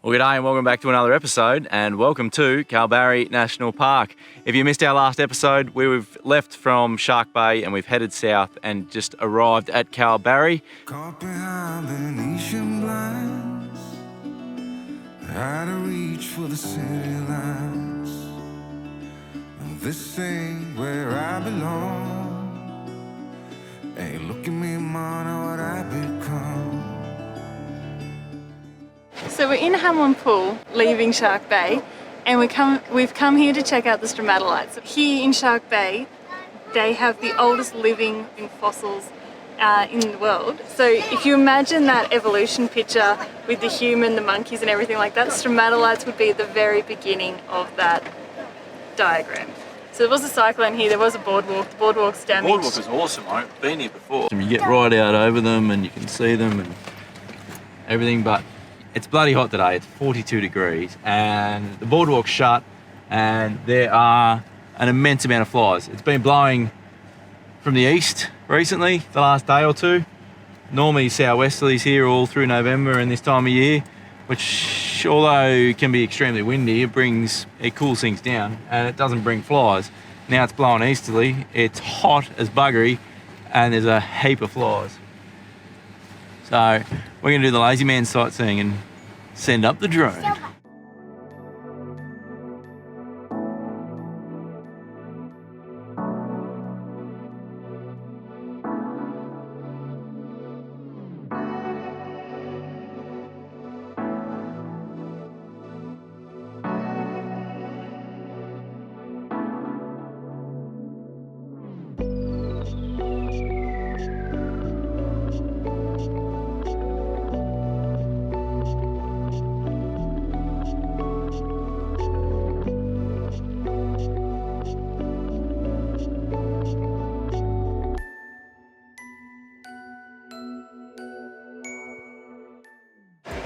Well, g'day and welcome back to another episode, and welcome to Kalbarri National Park. If you missed our last episode, we've left from Shark Bay and we've headed south and just arrived at Kalbarri. Caught behind Venetian blinds, out of reach for the city lights. This ain't where I belong. Hey, look at me, man, what I've become. So we're in Hamelin Pool, leaving Shark Bay, and we've come here to check out the Stromatolites. Here in Shark Bay, they have the oldest living fossils in the world. So if you imagine that evolution picture with the human, the monkeys and everything like that, Stromatolites would be at the very beginning of that diagram. So there was a cyclone here, there was a boardwalk, the boardwalk's damaged. The boardwalk was awesome, I've been here before. You get right out over them and you can see them and everything, but it's bloody hot today. It's 42 degrees and the boardwalk's shut and there are an immense amount of flies. It's been blowing from the east recently, the last day or two. Normally southwesterlies here all through November and this time of year, which although can be extremely windy, it cools things down and it doesn't bring flies. Now it's blowing easterly, it's hot as buggery and there's a heap of flies. So we're gonna do the lazy man sightseeing and send up the drone.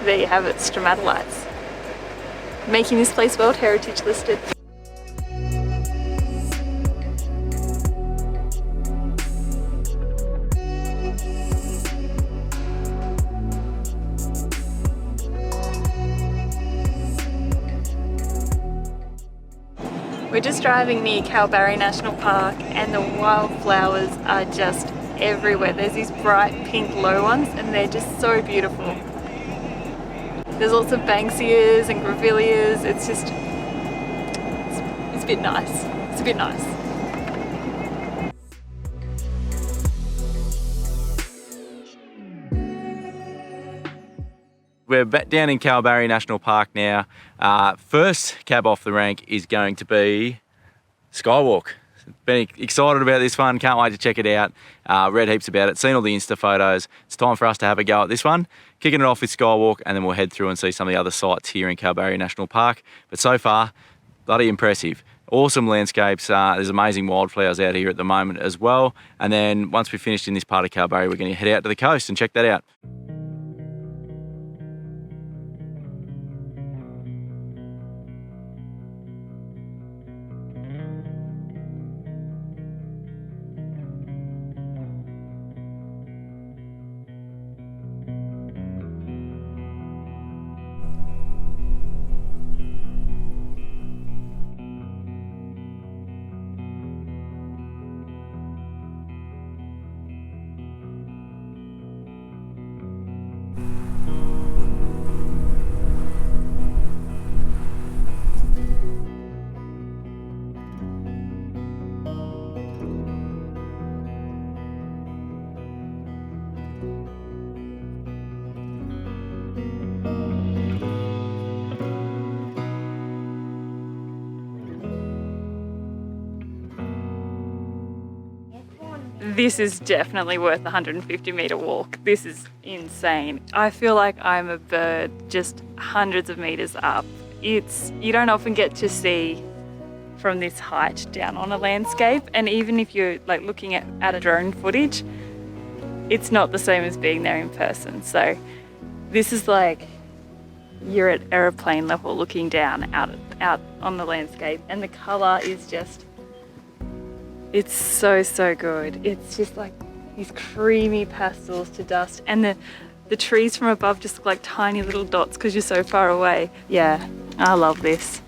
There you have it, Stromatolites, making this place World Heritage listed. We're just driving near Kalbarri National Park and the wildflowers are just everywhere. There's these bright pink low ones and they're just so beautiful. There's lots of Banksias and Grevilleas. It's just, it's a bit nice. It's a bit nice. We're back down in Kalbarri National Park now. First cab off the rank is going to be Skywalk. Been excited about this one, can't wait to check it out. Read heaps about it, seen all the Insta photos. It's time for us to have a go at this one. Kicking it off with Skywalk and then we'll head through and see some of the other sites here in Kalbarri National Park. But so far, bloody impressive. Awesome landscapes, there's amazing wildflowers out here at the moment as well. And then once we've finished in this part of Kalbarri, we're gonna head out to the coast and check that out. This is definitely worth a 150-meter walk. This is insane. I feel like I'm a bird just hundreds of meters up. You don't often get to see from this height down on a landscape, and even if you're like looking at a drone footage, it's not the same as being there in person. So this is like you're at aeroplane level looking down out on the landscape, and the color is just, it's so good. It's just like these creamy pastels to dust, and the The trees from above just look like tiny little dots because you're so far away. Yeah, I love this.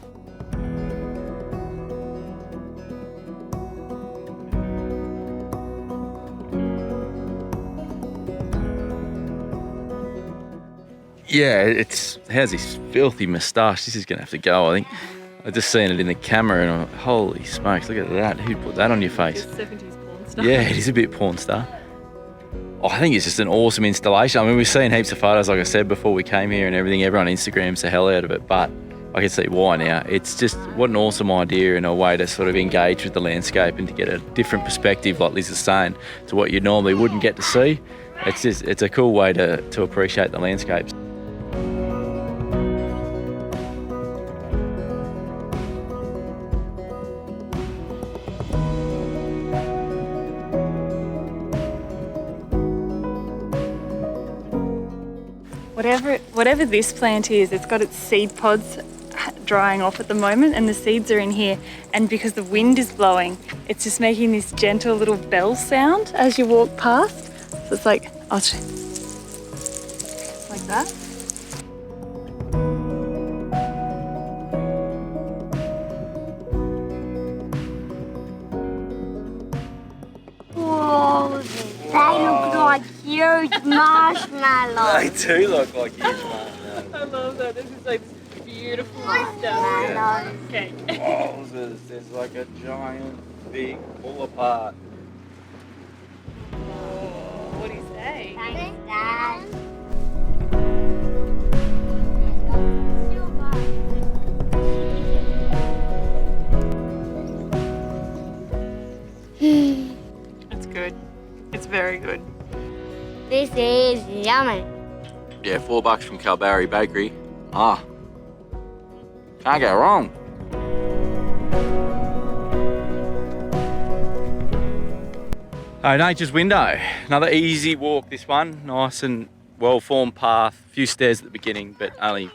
Yeah, it has this filthy moustache. This is gonna have to go, I think. I've just seen it in the camera and I'm, holy smokes, look at that. Who'd put that on your face? It's 70s porn star. Yeah, it is a bit porn star. Oh, I think it's just an awesome installation. I mean, we've seen heaps of photos, like I said, before we came here and everything. Everyone Instagrams the hell out of it, but I can see why now. It's just, what an awesome idea and a way to sort of engage with the landscape and to get a different perspective, like Liz is saying, to what you normally wouldn't get to see. It's a cool way to appreciate the landscapes. Whatever this plant is, it's got its seed pods drying off at the moment and the seeds are in here, and because the wind is blowing, it's just making this gentle little bell sound as you walk past. So it's like, I'll show you. Like that. Whoa, they look like huge marshmallows. They do look like huge marshmallows. I love that. This is like beautiful stuff. Marshmallows. Okay. Wowzers, there's like a giant, big, pull apart. What do you say? Thanks, Dad. It's good. It's very good. This is yummy. Yeah, $4 from Kalbarri Bakery. Ah, can't go wrong. Oh, Nature's Window. Another easy walk, this one. Nice and well-formed path. A few stairs at the beginning, but only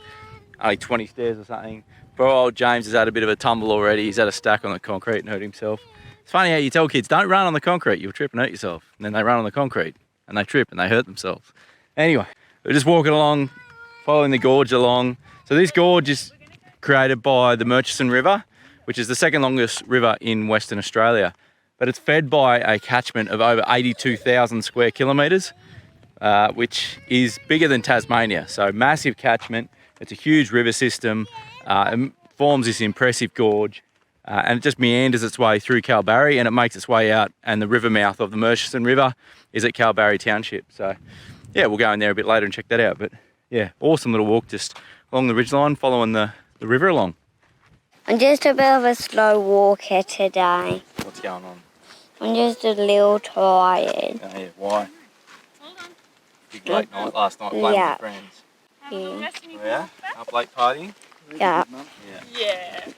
20 stairs or something. Poor old James has had a bit of a tumble already. He's had a stack on the concrete and hurt himself. It's funny how you tell kids, don't run on the concrete, you'll trip and hurt yourself. And then they run on the concrete and they trip and they hurt themselves. Anyway, we're just walking along, following the gorge along. So this gorge is created by the Murchison River, which is the second longest river in Western Australia. But it's fed by a catchment of over 82,000 square kilometres, which is bigger than Tasmania. So massive catchment. It's a huge river system. It forms this impressive gorge. And it just meanders its way through Kalbarri and it makes its way out, and the river mouth of the Murchison River is at Kalbarri Township. So yeah, we'll go in there a bit later and check that out. But yeah, awesome little walk just along the ridgeline, following the river along. I'm just a bit of a slow walker today. What's going on? I'm just a little tired. Oh, yeah, why? Big late night last night playing Yeah. with friends. Yeah. Oh, yeah? Up late partying? Yeah. Yeah. Yeah.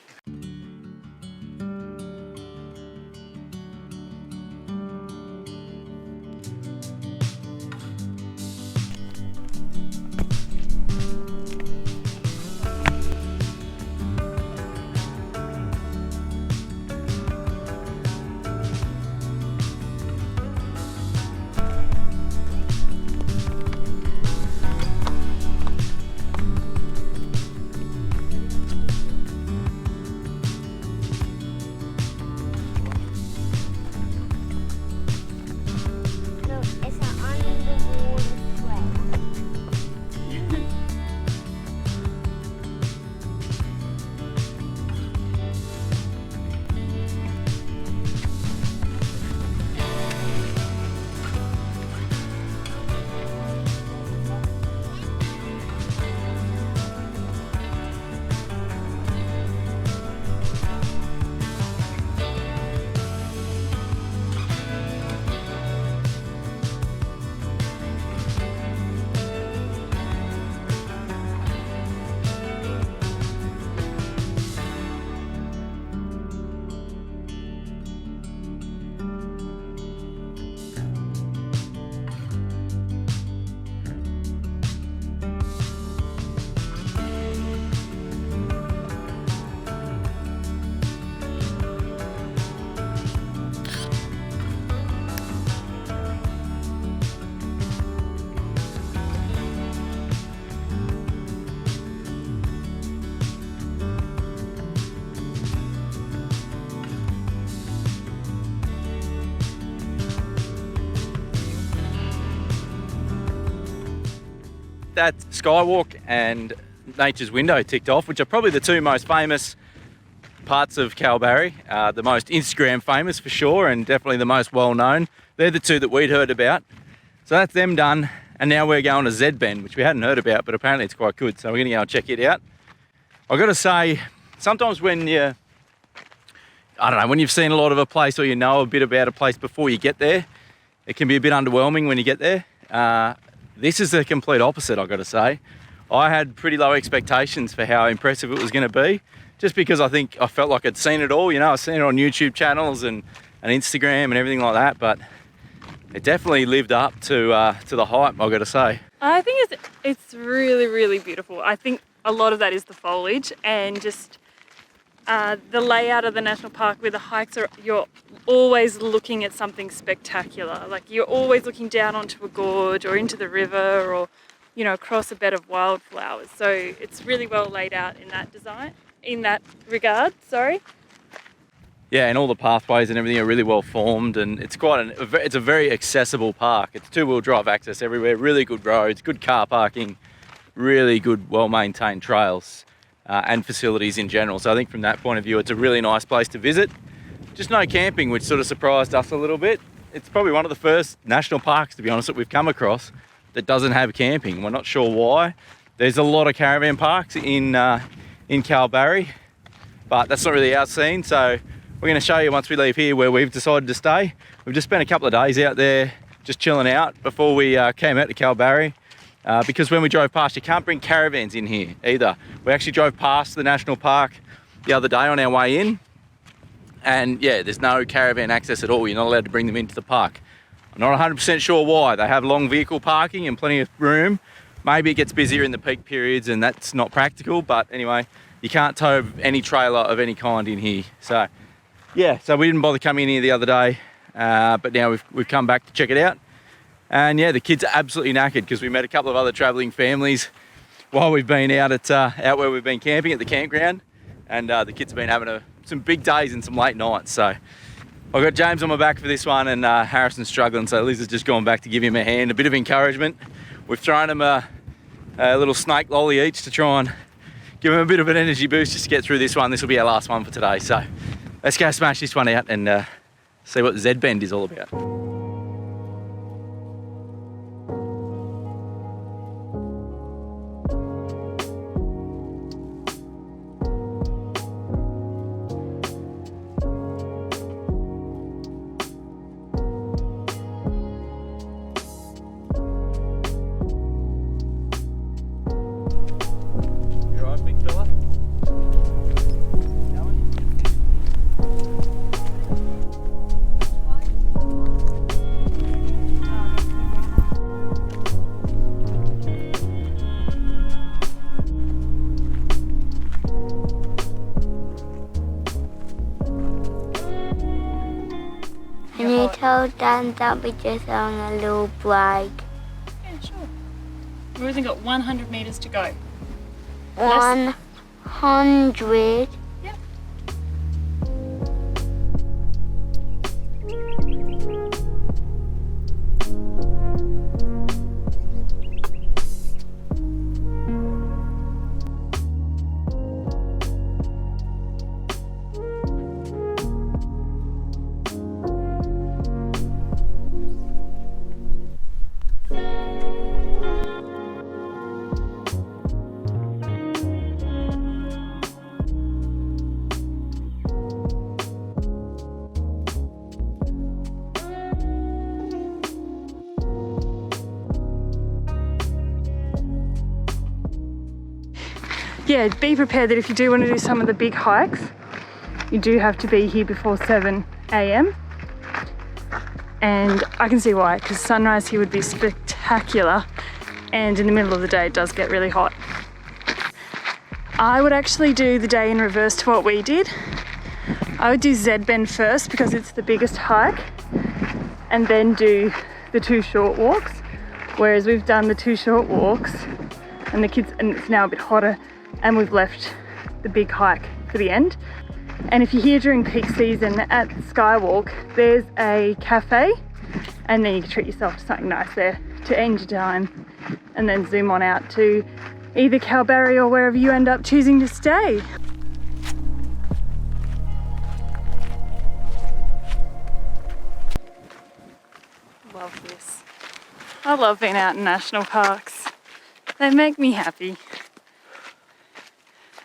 that, Skywalk and Nature's Window ticked off, which are probably the two most famous parts of Kalbarri, the most Instagram famous for sure, and definitely the most well known. They're the two that we'd heard about. So that's them done, and now we're going to Zed Bend, which we hadn't heard about, but apparently it's quite good. So we're gonna go and check it out. I've got to say, sometimes when you, I don't know, when you've seen a lot of a place or you know a bit about a place before you get there, it can be a bit underwhelming when you get there. This is the complete opposite, I've got to say. I had pretty low expectations for how impressive it was going to be, just because I felt like I'd seen it all. You know, I've seen it on YouTube channels and Instagram and everything like that, but it definitely lived up to the hype, I've got to say. I think it's really, really beautiful. I think a lot of that is the foliage and just the layout of the national park, where the hikes are, you're always looking at something spectacular. Like, you're always looking down onto a gorge or into the river, or, you know, across a bed of wildflowers. So it's really well laid out in that regard, sorry. Yeah, and all the pathways and everything are really well formed, and it's it's a very accessible park. It's 2-wheel drive access everywhere, really good roads, good car parking, really good, well-maintained trails and facilities in general. So I think from that point of view, it's a really nice place to visit. Just no camping, which sort of surprised us a little bit. It's probably one of the first national parks, to be honest, that we've come across that doesn't have camping. We're not sure why. There's a lot of caravan parks in Kalbarri, but that's not really our scene. So we're going to show you once we leave here where we've decided to stay. We've just spent a couple of days out there just chilling out before we came out to Kalbarri. Because when we drove past, you can't bring caravans in here either. We actually drove past the national park the other day on our way in, and yeah, there's no caravan access at all. You're not allowed to bring them into the park. I'm not 100% sure why. They have long vehicle parking and plenty of room. Maybe it gets busier in the peak periods and that's not practical, but anyway, you can't tow any trailer of any kind in here. So yeah, so we didn't bother coming in here the other day, but now we've come back to check it out. And yeah, the kids are absolutely knackered because we met a couple of other travelling families while we've been out out where we've been camping at the campground, and the kids have been having some big days and some late nights. So I've got James on my back for this one, and Harrison's struggling, so Liz has just gone back to give him a hand, a bit of encouragement. We've thrown him a little snake lolly each to try and give him a bit of an energy boost just to get through this one. This will be our last one for today, so let's go smash this one out and see what Zed Bend is all about. Can you tell Dan that we're just on a little break? Yeah, sure. We've only got 100 metres to go. 100? Yep. Yeah, be prepared that if you do want to do some of the big hikes, you do have to be here before 7 a.m. And I can see why, because sunrise here would be spectacular, and in the middle of the day it does get really hot. I would actually do the day in reverse to what we did. I would do Zed Bend first because it's the biggest hike, and then do the 2 short walks, whereas we've done the 2 short walks and it's now a bit hotter, and we've left the big hike for the end. And if you're here during peak season at Skywalk, there's a cafe, and then you can treat yourself to something nice there to end your time and then zoom on out to either Kalbarri or wherever you end up choosing to stay. Love this. I love being out in national parks. They make me happy.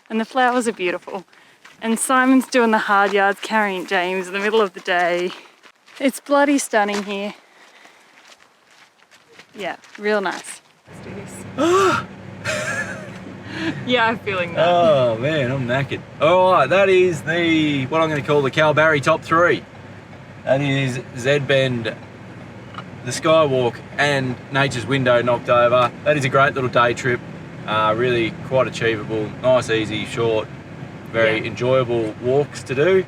And the flowers are beautiful. And Simon's doing the hard yards carrying James in the middle of the day. It's bloody stunning here. Yeah, real nice. Let's do this. Yeah, I'm feeling that. Oh man, I'm knackered. Alright, that is what I'm going to call the Kalbarri top 3. That is Zed Bend, the Skywalk, and Nature's Window knocked over. That is a great little day trip. Really quite achievable. Nice, easy, short, very enjoyable walks to do.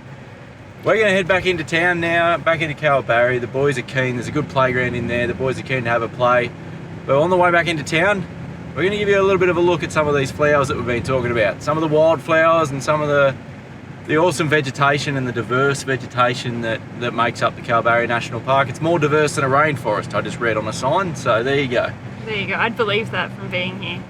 We're going to head back into town now, back into Kalbarri. The boys are keen. There's a good playground in there. The boys are keen to have a play. But on the way back into town, we're going to give you a little bit of a look at some of these flowers that we've been talking about. Some of the wildflowers and some of the awesome vegetation and the diverse vegetation that makes up the Kalbarri National Park. It's more diverse than a rainforest, I just read on a sign, so there you go. There you go. I'd believe that from being here.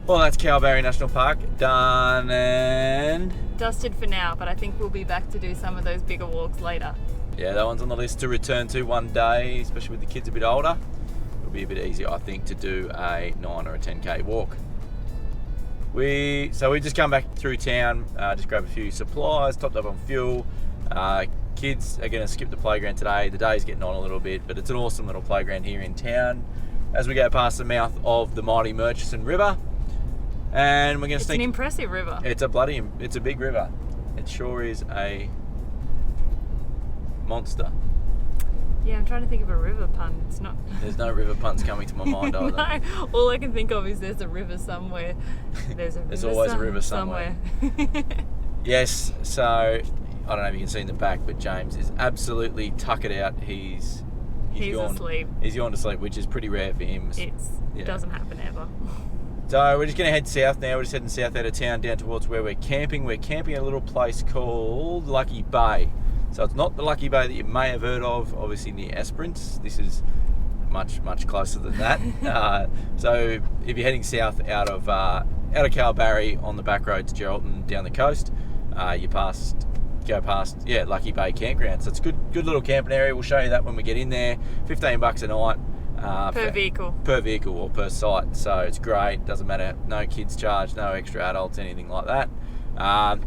Well, that's Kalbarri National Park done and Dusted for now, but I think we'll be back to do some of those bigger walks later. yeah, that one's on the list to return to one day, especially with the kids a bit older. It'll be a bit easier, I think, to do a 9 or a 10k walk. We just come back through town, just grab a few supplies, topped up on fuel. Kids are going to skip the playground today. The day's getting on a little bit, but it's an awesome little playground here in town as we go past the mouth of the mighty Murchison River. And we're going to It's an impressive river. It's a big river. It sure is a monster. Yeah, I'm trying to think of a river pun. It's not. There's no river puns coming to my mind either. No, all I can think of is there's a river somewhere. There's always a river somewhere. Yes, so I don't know if you can see in the back, but James is absolutely tuckered out. He's yawned. Asleep. He's yawned to sleep, which is pretty rare for him. It doesn't happen ever. So we're just going to head south now. We're just heading south out of town down towards where we're camping. We're camping at a little place called Lucky Bay. So it's not the Lucky Bay that you may have heard of, obviously near Esperance. This is much, much closer than that. So if you're heading south out of Kalbarri on the back road to Geraldton down the coast, you go past Lucky Bay Campground. So it's a good little camping area. We'll show you that when we get in there. $15 a night. Per vehicle. Per vehicle or per site, so it's great. Doesn't matter, no kids charge, no extra adults, anything like that.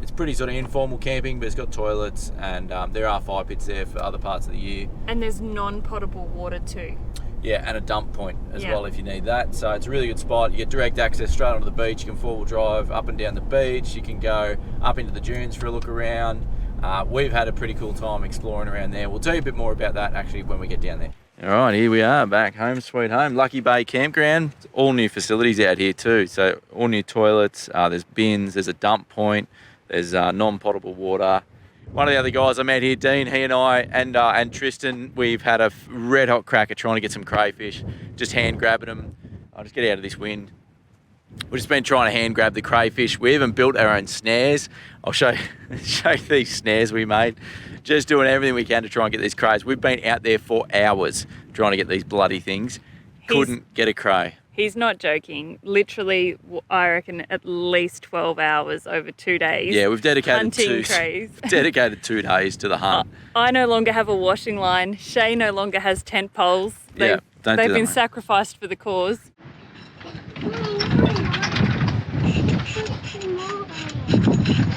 It's pretty sort of informal camping, but it's got toilets, and there are fire pits there for other parts of the year. And there's non-potable water too. Yeah, and a dump point as well if you need that. So it's a really good spot. You get direct access straight onto the beach. You can four-wheel drive up and down the beach. You can go up into the dunes for a look around. We've had a pretty cool time exploring around there. We'll tell you a bit more about that actually when we get down there. All right, here we are, back home sweet home. Lucky Bay Campground. It's all new facilities out here too. So all new toilets, there's bins, there's a dump point, there's non-potable water. One of the other guys I met here, Dean, he and I and Tristan, we've had a red hot crack at trying to get some crayfish, just hand grabbing them. I'll just get out of this wind. We've just been trying to hand grab the crayfish. We even built our own snares. I'll show you these snares we made. Just doing everything we can to try and get these crays. We've been out there for hours trying to get these bloody things. Couldn't get a cray. He's not joking. Literally, I reckon at least 12 hours over 2 days. Yeah, we've dedicated hunting crays. Dedicated 2 days to the hunt. I no longer have a washing line. Shay no longer has tent poles. They've been sacrificed for the cause.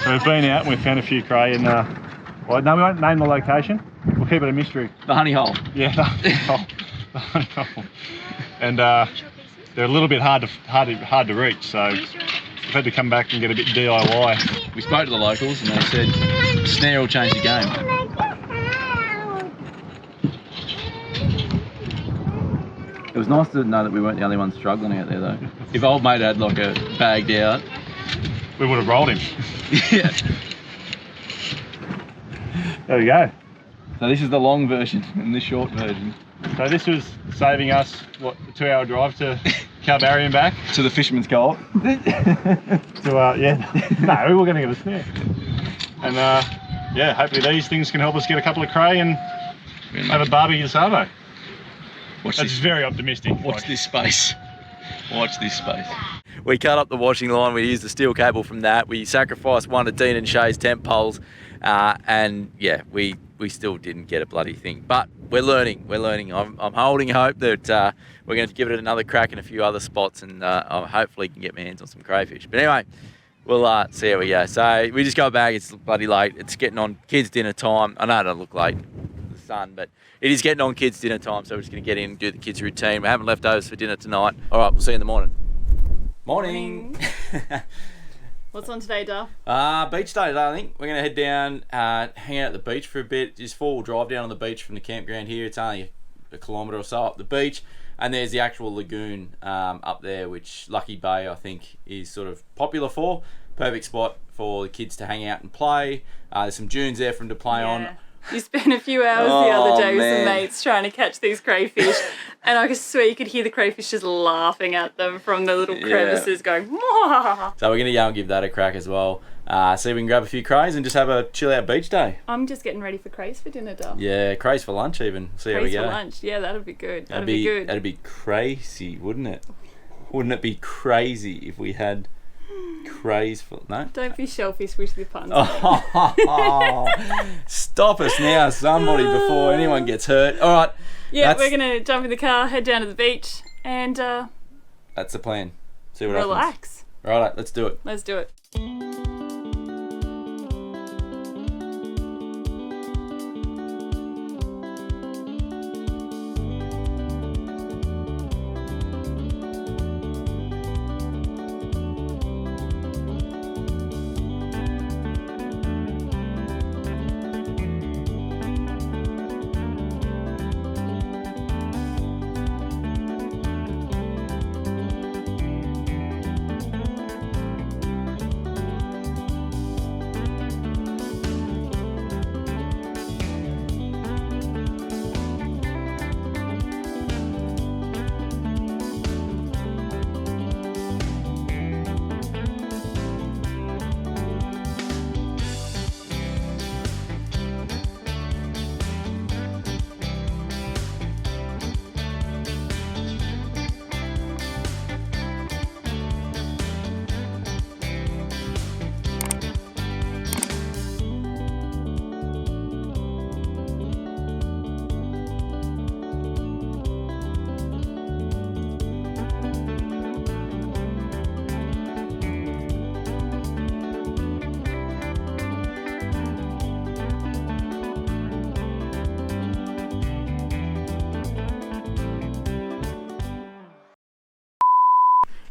So we've been out and we've found a few cray and well, no, we won't name the location. We'll keep it a mystery. The honey hole. Yeah, the honey hole. And they're a little bit hard to reach, so we've had to come back and get a bit DIY. We spoke to the locals and they said snare will change the game. It was nice to know that we weren't the only ones struggling out there though. If old mate had like a bagged out, we would have rolled him. Yeah. There we go. So this is the long version and the short version. So this was saving us, what, a 2-hour drive to Kalbarri and back? To the Fisherman's Cove. No, we were going to get a snare. And yeah, hopefully these things can help us get a couple of cray and have a barbecue savo. That's very optimistic. Watch this space. Watch this space. We cut up the washing line, we used the steel cable from that, we sacrificed one of Dean and Shay's tent poles, and yeah, we still didn't get a bloody thing. But we're learning. I'm holding hope that we're going to give it another crack in a few other spots, and hopefully can get my hands on some crayfish. But anyway, we'll see how we go. So we just got back, it's bloody late, it's getting on kids' dinner time. I know it don't look late, the sun, but it is getting on kids' dinner time, so we're just going to get in and do the kids' routine. We're having leftovers for dinner tonight. All right, we'll see you in the morning. Morning. What's on today, Duff? Beach day today, I think. We're going to head down, hang out at the beach for a bit. Just four-wheel drive down on the beach from the campground here. It's only a kilometre or so up the beach. And there's the actual lagoon up there, which Lucky Bay, I think, is sort of popular for. Perfect spot for the kids to hang out and play. There's some dunes there for them to play on. You spent a few hours the other day with some mates trying to catch these crayfish, and I swear you could hear the crayfish just laughing at them from the little crevices going, Mwah! So we're going to go and give that a crack as well. See if we can grab a few crays and just have a chill out beach day. I'm just getting ready for crays for dinner, Duff. Yeah, crays for lunch even. See how we go. Crays for lunch, yeah, that'd be good. That'd be good. That'd be crazy, wouldn't it? Wouldn't it be crazy if we had crays for... No? Don't be shellfish with the puns. Stop us now, somebody, before anyone gets hurt. All right. Yeah, we're going to jump in the car, head down to the beach, and... that's the plan. See what happens. Relax. All right, let's do it. Let's do it.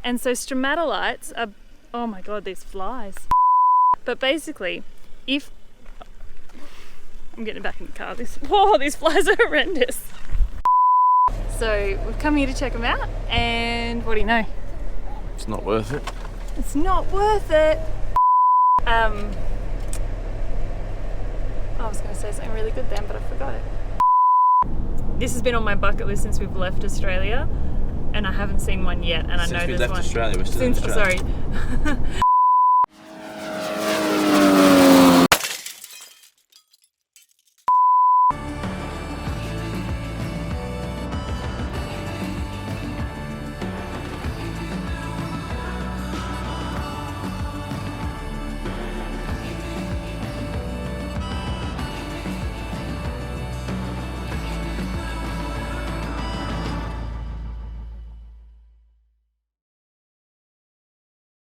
And so stromatolites are, oh my God, these flies. But basically, if, I'm getting back in the car, these flies are horrendous. So we've come here to check them out, and what do you know? It's not worth it. It's not worth it. I was going to say something really good then, but I forgot it. This has been on my bucket list since we've left Australia, and I haven't seen one yet. And I know Since we there's left one. Australia, we're still in Australia. Sorry.